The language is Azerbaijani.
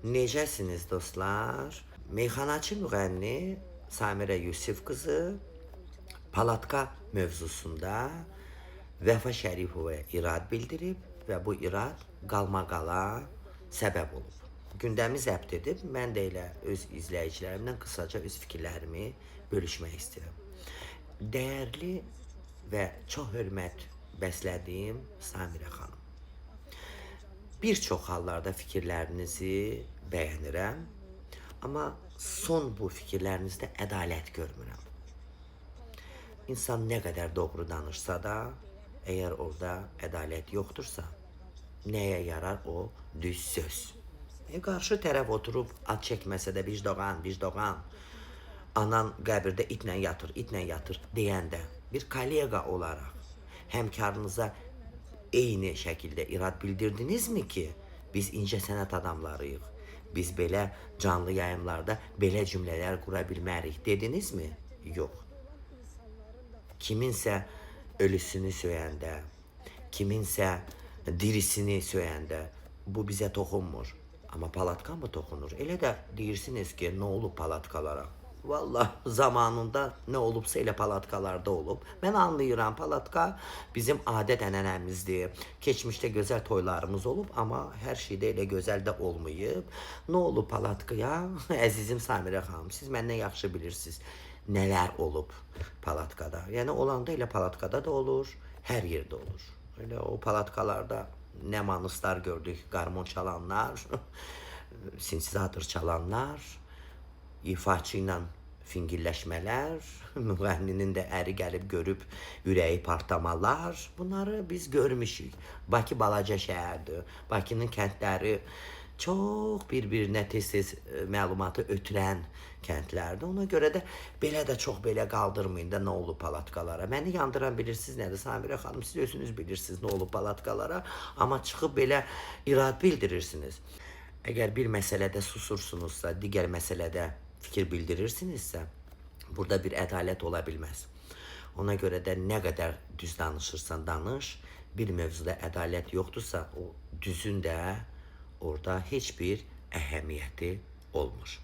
Necəsiniz dostlar? Meyxanaçı müğənni Samirə Yusif qızı Palatka mövzusunda Vəfa Şərifovaya irad bildirib və bu irad qalmaqala səbəb olub. Gündəmi zəbt edib, mən də elə öz izləyicilərimlə qısaca öz fikirlərimi bölüşmək istəyirəm. Dəyərli və çox hörmət bəslədiyim Samirə xanım. Bir çox hallarda fikirlərinizi bəyənirəm, amma son bu fikirlərinizdə ədalət görmürəm. İnsan nə qədər doğru danışsa da, əgər orada ədalət yoxdursa, nəyə yarar o düz söz? Qarşı tərəf oturub ad çəkməsə də vicdan, anan qəbirdə itlə yatır deyəndə bir kollega olaraq həmkarınıza eyni şəkildə irad bildirdinizmi ki, biz incəsənət adamlarıyıq, biz belə canlı yayımlarda belə cümlələr qura bilmərik dedinizmi? Yox. Kiminsə ölüsünü söyəndə, kiminsə dirisini söyəndə bu bizə toxunmur. Amma palatka mı toxunur? Elə də deyirsiniz ki, nə olub palatkalara? Vallahi zamanında nə olubsa elə palatkalarda olub. Mən anlayıram, palatka bizim adət ənənəmizdir. Keçmişdə gözəl toylarımız olub, amma hər şeydə elə gözəl də olmayıb. Nə olub palatkaya? Əzizim Samirə xanım, siz məndən yaxşı bilirsiniz nələr olub palatkada. Yəni olanda elə palatkada da olur, hər yerdə olur. Elə o palatkalarda nə manuslar gördük, qarmon çalanlar, sinsizator çalanlar, ifaçı ilə fingilləşmələr, müğənninin də əri gəlib görüb ürəyi partlamalar, bunları biz görmüşük. Bakı balaca şəhərdir, Bakının kəndləri çox bir-birinə tez-tez məlumatı ötürən kəndlərdir. Ona görə də belə də çox belə qaldırmayın da nə olub palatkalara. Məni yandıran bilirsiniz nədir Samirə xanım, siz özünüz bilirsiniz nə olub palatkalara, amma çıxıb belə irad bildirirsiniz. Əgər bir məsələdə susursunuzsa, digər məsələdə fikir bildirirsinizsə, burada bir ədalət ola bilməz. Ona görə də nə qədər düz danışırsan danış, bir mövzuda ədalət yoxdursa, o düzün də orada heç bir əhəmiyyəti olmur.